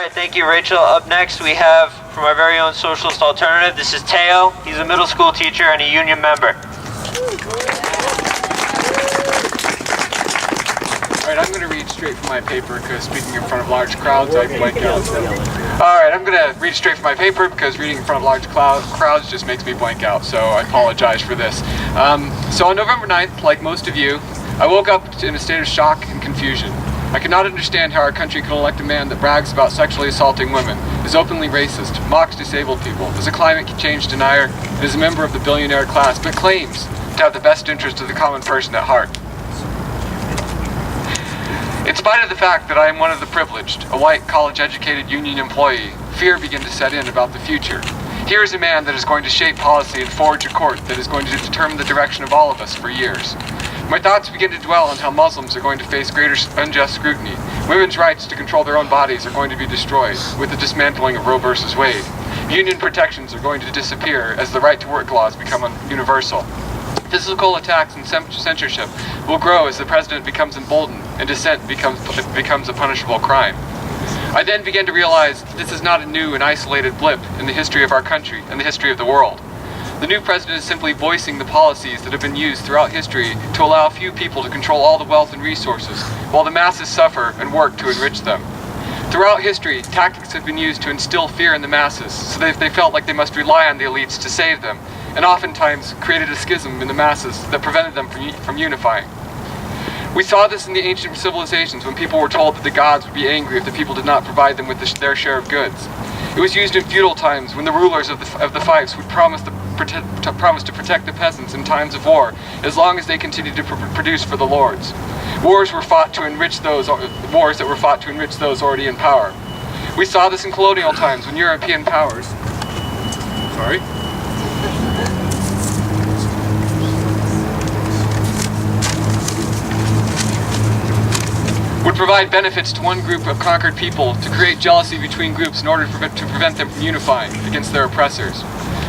right, thank you, Rachel. Up next, we have from our very own Socialist Alternative. This is Teo. He's a middle school teacher and a union member. All right, I'm going to read straight from my paper because speaking in front of large crowds, I blank out. All right, I'm going to read straight from my paper because reading in front of large crowds just makes me blank out, so I apologize for this. So on November 9th, like most of you, I woke up in a state of shock and confusion. I cannot understand how our country can elect a man that brags about sexually assaulting women, is openly racist, mocks disabled people, is a climate change denier, and is a member of the billionaire class, but claims to have the best interest of the common person at heart. In spite of the fact that I am one of the privileged, a white, college-educated union employee, fear began to set in about the future. Here is a man that is going to shape policy and forge a court that is going to determine the direction of all of us for years. My thoughts begin to dwell on how Muslims are going to face greater unjust scrutiny. Women's rights to control their own bodies are going to be destroyed with the dismantling of Roe versus Wade. Union protections are going to disappear as the right to work laws become universal. Physical attacks and censorship will grow as the president becomes emboldened and dissent becomes a punishable crime. I then began to realize that this is not a new and isolated blip in the history of our country and the history of the world. The new president is simply voicing the policies that have been used throughout history to allow few people to control all the wealth and resources, while the masses suffer and work to enrich them. Throughout history, tactics have been used to instill fear in the masses, so that they felt like they must rely on the elites to save them, and oftentimes created a schism in the masses that prevented them from unifying. We saw this in the ancient civilizations when people were told that the gods would be angry if the people did not provide them with their share of goods. It was used in feudal times when the rulers of the fiefs would promise to protect the peasants in times of war, as long as they continued to produce for the lords. Wars that were fought to enrich those already in power. We saw this in colonial times when European powers would provide benefits to one group of conquered people to create jealousy between groups in order to prevent them from unifying against their oppressors.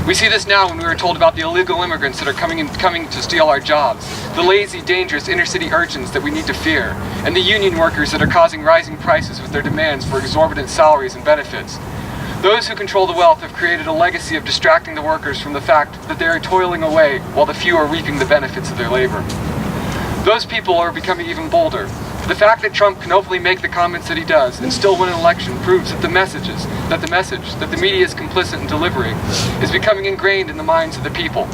We see this now when we are told about the illegal immigrants that are coming to steal our jobs, the lazy, dangerous inner-city urchins that we need to fear, and the union workers that are causing rising prices with their demands for exorbitant salaries and benefits. Those who control the wealth have created a legacy of distracting the workers from the fact that they are toiling away while the few are reaping the benefits of their labor. Those people are becoming even bolder. The fact that Trump can openly make the comments that he does and still win an election proves that the message that the media is complicit in delivering is becoming ingrained in the minds of the people.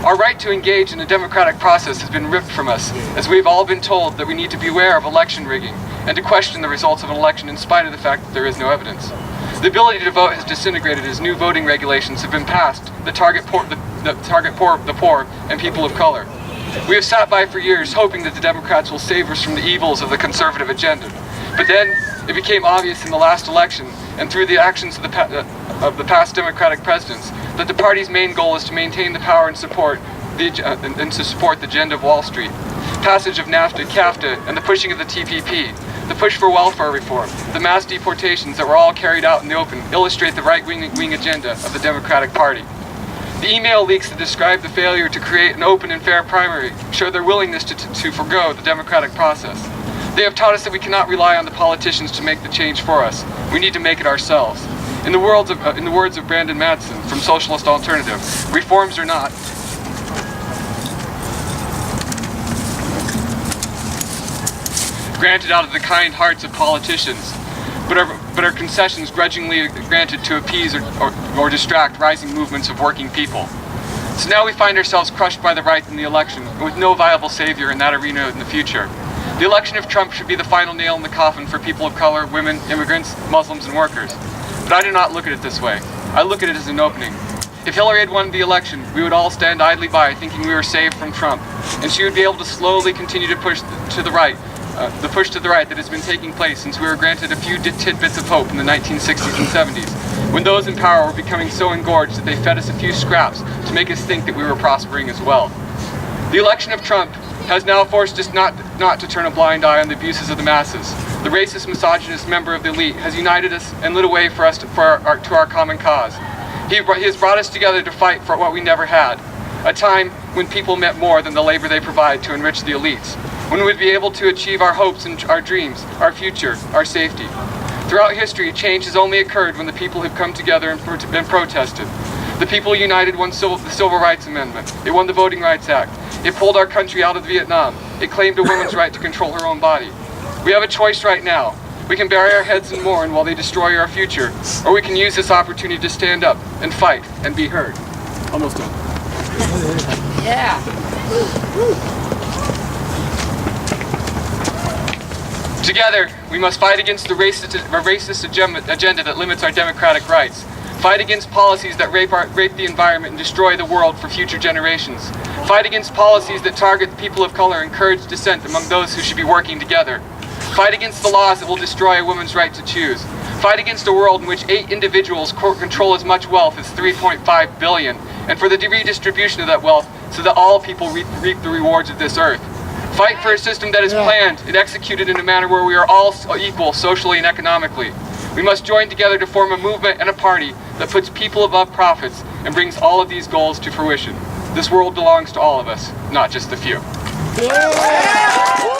Our right to engage in the democratic process has been ripped from us, as we've all been told that we need to beware of election rigging and to question the results of an election in spite of the fact that there is no evidence. The ability to vote has disintegrated as new voting regulations have been passed that target the poor and people of color. We have sat by for years hoping that the Democrats will save us from the evils of the conservative agenda. But then it became obvious in the last election and through the actions of the past Democratic presidents that the party's main goal is to maintain the power and support to support the agenda of Wall Street. Passage of NAFTA, CAFTA, and the pushing of the TPP, the push for welfare reform, the mass deportations that were all carried out in the open illustrate the right-wing agenda of the Democratic Party. The email leaks that describe the failure to create an open and fair primary show their willingness to forgo the democratic process. They have taught us that we cannot rely on the politicians to make the change for us. We need to make it ourselves. In the words of Brandon Madsen from Socialist Alternative, reforms are not granted out of the kind hearts of politicians, but are concessions grudgingly granted to appease or distract rising movements of working people. So now we find ourselves crushed by the right in the election, and with no viable savior in that arena in the future. The election of Trump should be the final nail in the coffin for people of color, women, immigrants, Muslims, and workers. But I do not look at it this way. I look at it as an opening. If Hillary had won the election, we would all stand idly by thinking we were saved from Trump, and she would be able to slowly continue to push to the right, the push to the right that has been taking place since we were granted a few tidbits of hope in the 1960s and 70s, when those in power were becoming so engorged that they fed us a few scraps to make us think that we were prospering as well. The election of Trump has now forced us not to turn a blind eye on the abuses of the masses. The racist, misogynist member of the elite has united us and lit a way for us to our common cause. He has brought us together to fight for what we never had, a time when people meant more than the labor they provide to enrich the elites, when we'd be able to achieve our hopes and our dreams, our future, our safety. Throughout history, change has only occurred when the people have come together and protested. The people united won the Civil Rights Amendment. It won the Voting Rights Act. It pulled our country out of Vietnam. It claimed a woman's right to control her own body. We have a choice right now. We can bury our heads and mourn while they destroy our future, or we can use this opportunity to stand up and fight and be heard. Almost done. Yeah. Together, we must fight against the racist agenda that limits our democratic rights. Fight against policies that rape the environment and destroy the world for future generations. Fight against policies that target the people of color and encourage dissent among those who should be working together. Fight against the laws that will destroy a woman's right to choose. Fight against a world in which 8 individuals control as much wealth as 3.5 billion, and for the redistribution of that wealth so that all people reap the rewards of this earth. Fight for a system that is planned and executed in a manner where we are all equal socially and economically. We must join together to form a movement and a party that puts people above profits and brings all of these goals to fruition. This world belongs to all of us, not just the few. Yeah.